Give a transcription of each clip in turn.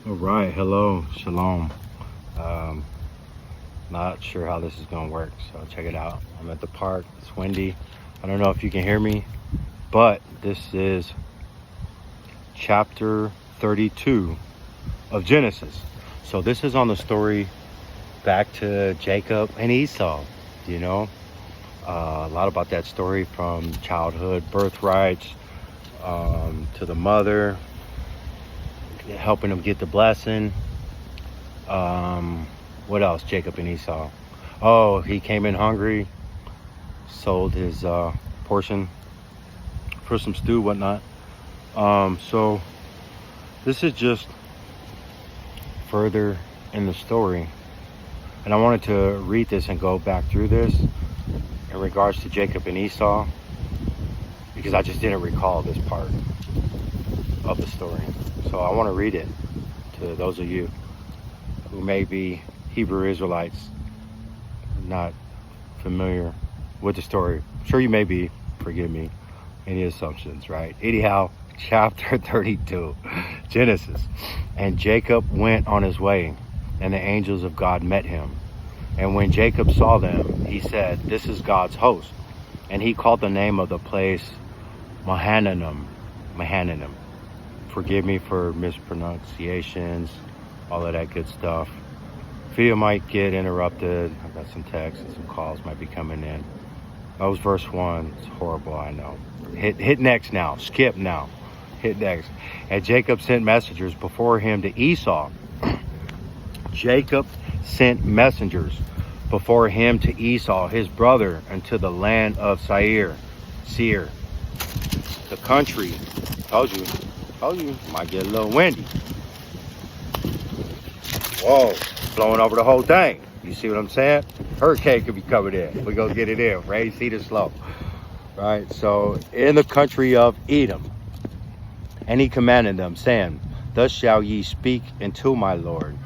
All right, hello, shalom. Um, Not sure how this is gonna work, so check it out. I'm at the park. It's windy. I don't know if you can hear me, but this is chapter 32 of Genesis. So this is on the story back to Jacob and Esau. You know, a lot about that story from childhood birthrights to the mother helping them get the blessing. What else? Jacob and Esau. Oh, he came in hungry, sold his portion for some stew, whatnot. So this is just further in the story, and I wanted to read this and go back through this in regards to Jacob and Esau, because I just didn't recall this part of the story. So I want to read it to those of you who may be Hebrew Israelites, not familiar with the story. I'm sure you may be, forgive me, any assumptions, right? Anyhow, chapter 32, Genesis. And Jacob went on his way, and the angels of God met him. And when Jacob saw them, he said, "This is God's host." And he called the name of the place Mahananim. Forgive me for mispronunciations, all of that good stuff. Video might get interrupted. I've got some texts and some calls might be coming in. That was verse 1. It's horrible, I know. Hit next now. Skip now. Hit next. And Jacob sent messengers before him to Esau. Jacob sent messengers before him to Esau, his brother, unto the land of Seir, the country. Told you, might get a little windy. Whoa, blowing over the whole thing. You see what I'm saying? Hurricane could be coming in. We're going to get it in. Rain, seed, and slow. Right? So, in the country of Edom. And he commanded them, saying, "Thus shall ye speak unto my lord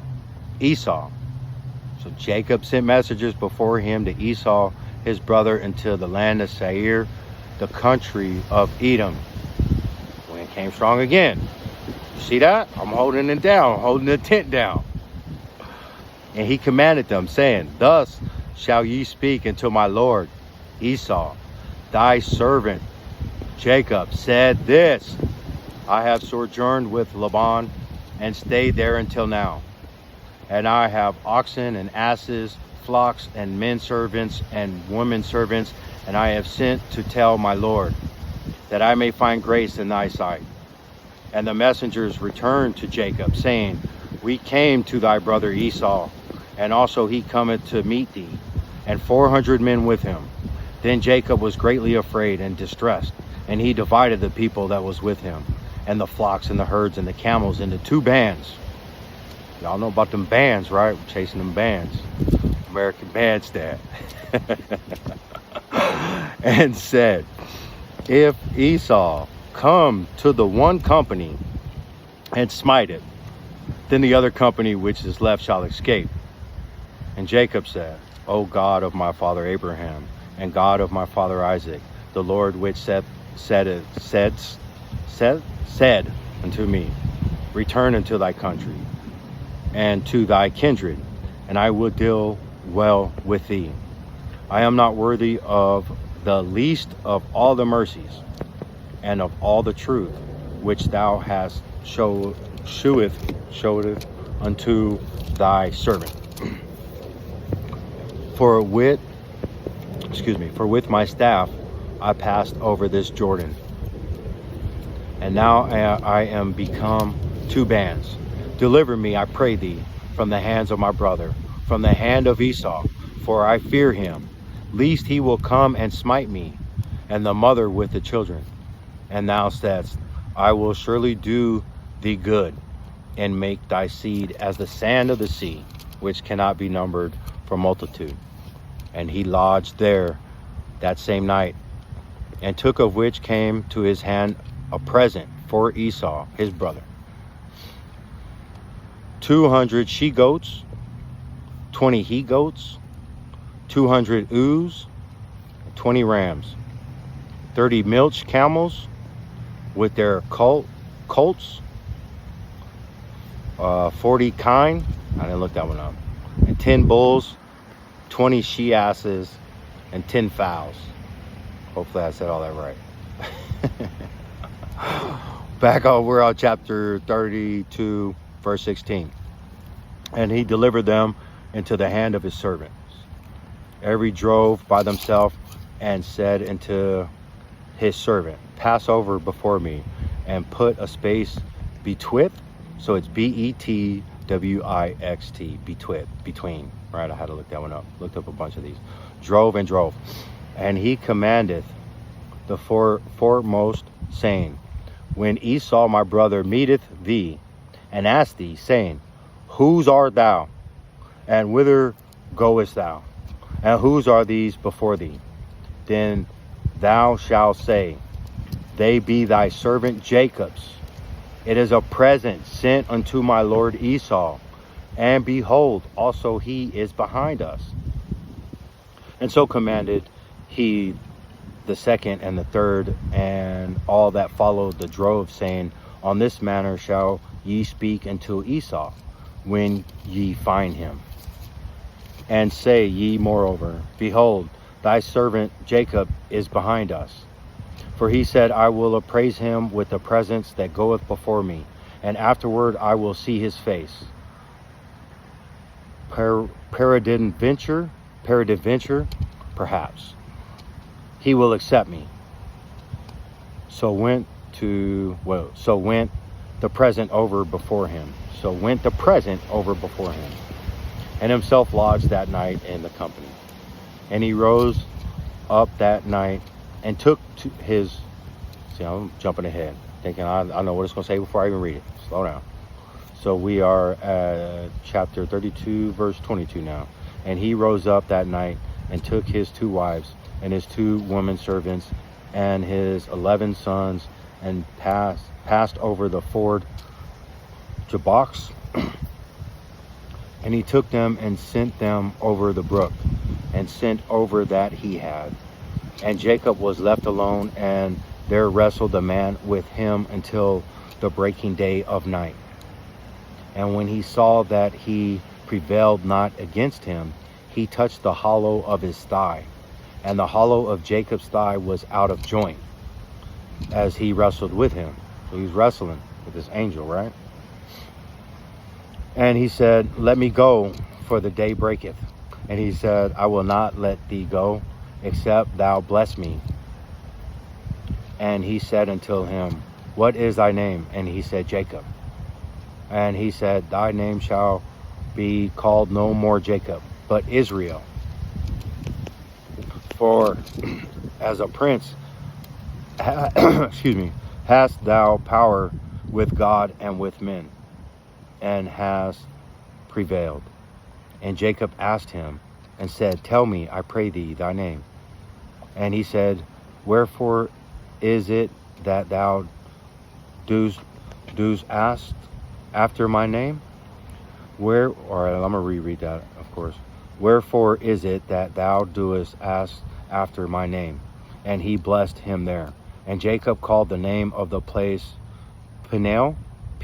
Esau." So Jacob sent messengers before him to Esau, his brother, into the land of Seir, the country of Edom. Wind came strong again. You see that? I'm holding it down, holding the tent down. And he commanded them, saying, "Thus shall ye speak unto my lord Esau. Thy servant Jacob said this, I have sojourned with Laban, and stayed there until now. And I have oxen and asses, flocks and men servants and women servants, and I have sent to tell my lord, that I may find grace in thy sight." And the messengers returned to Jacob, saying, "We came to thy brother Esau, and also he cometh to meet thee, and 400 men with him." Then Jacob was greatly afraid and distressed, and he divided the people that was with him, and the flocks and the herds and the camels into 2 bands. Y'all know about them bands, right? We're chasing them bands. American Bandstand. And said, "If Esau come to the one company and smite it, then the other company which is left shall escape." And Jacob said, "O God of my father Abraham, and God of my father Isaac, the Lord which said unto me, Return unto thy country and to thy kindred, and I will deal well with thee. I am not worthy of the least of all the mercies and of all the truth which thou hast showeth unto thy servant. For with my staff I passed over this Jordan, and now I am become 2 bands. Deliver me, I pray thee, from the hands of my brother, from the hand of Esau, for I fear him, lest he will come and smite me, and the mother with the children. And thou saidst, I will surely do thee good, and make thy seed as the sand of the sea, which cannot be numbered for multitude." And he lodged there that same night, and took of which came to his hand a present for Esau, his brother, 200 she-goats, 20 he-goats, 200 ewes, 20 rams, 30 milch camels with their colts, 40 kine. I didn't look that one up. And 10 bulls, 20 she-asses, and 10 fowls. Hopefully I said all that right. We're on chapter 32, verse 16. And he delivered them into the hand of his servants. Every drove by themselves, and said unto his servant, pass over before me, and put a space betwixt. So it's betwixt, between. Right, I had to look that one up. Looked up a bunch of these. Drove and drove. And he commandeth the foremost, saying, when Esau my brother meeteth thee, and ask thee, saying, whose art thou, and whither goest thou, and whose are these before thee? Then thou shalt say, they be thy servant Jacob's. It is a present sent unto my lord Esau, and behold, also he is behind us. And so commanded he the second and the third, and all that followed the drove, saying, on this manner shall ye speak unto Esau, when ye find him. And say ye moreover, behold, thy servant Jacob is behind us. For he said, I will appraise him with the presence that goeth before me, and afterward I will see his face. Peradventure, perhaps, he will accept me. So went the present over before him. And himself lodged that night in the company. And he rose up that night and took to his, see, I'm jumping ahead, thinking I know what it's going to say before I even read it. Slow down. So we are at chapter 32, verse 22 now. And he rose up that night and took his 2 wives and his 2 women servants and his 11 sons, and passed over the ford Jabbok's. And he took them and sent them over the brook, and sent over that he had. And Jacob was left alone, and there wrestled the man with him until the breaking day of night. And when he saw that he prevailed not against him, he touched the hollow of his thigh, and the hollow of Jacob's thigh was out of joint, as he wrestled with him. So he's wrestling with this angel, right? And he said, let me go, for the day breaketh. And he said, I will not let thee go, except thou bless me. And he said unto him, what is thy name? And he said, Jacob. And he said, thy name shall be called no more Jacob, but Israel. For as a prince, hast thou power with God and with men, and hast prevailed. And Jacob asked him and said, tell me, I pray thee, thy name. And he said, wherefore is it that thou dost ask after my name? I'm going to reread that, of course. Wherefore is it that thou doest ask after my name? And he blessed him there. And Jacob called the name of the place Peniel?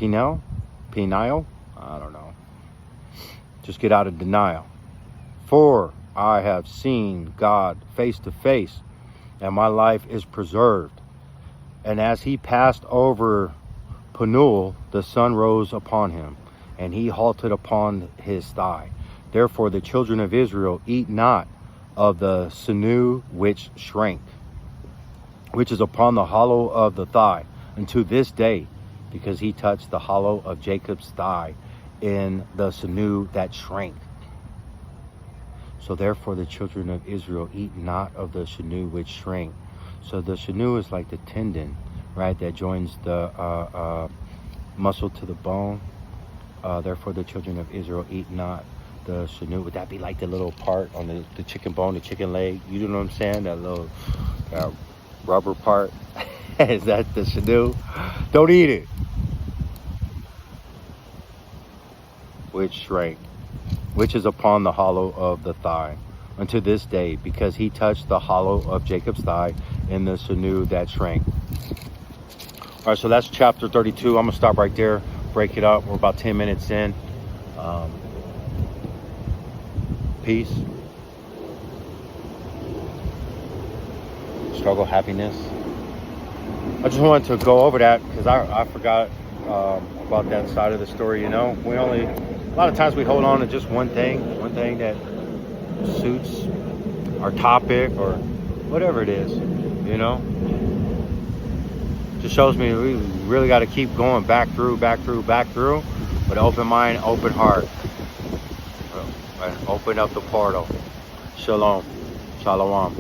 I don't know. Just get out of denial. For I have seen God face to face, and my life is preserved. And as he passed over Penuel, the sun rose upon him, and he halted upon his thigh. Therefore the children of Israel eat not of the sinew which shrank, which is upon the hollow of the thigh, unto this day, because he touched the hollow of Jacob's thigh in the sinew that shrank. So therefore the children of Israel eat not of the sinew which shrank. So the sinew is like the tendon, right, that joins the muscle to the bone. Therefore the children of Israel eat not the sinew. Would that be like the little part on the chicken bone, the chicken leg? You know what I'm saying? That little rubber part. Is that the sinew? Don't eat it. Which shrank, which is upon the hollow of the thigh, unto this day, because he touched the hollow of Jacob's thigh in the sinew that shrank. All right, so that's chapter 32. I'm going to stop right there. break it up. We're about 10 minutes in. Peace, struggle, happiness. I just wanted to go over that because I forgot about that side of the story. You know, a lot of times we hold on to just one thing that suits our topic or whatever it is. You know, just shows me we really got to keep going back through with open mind, open heart, and open up the portal. Shalom, shalom.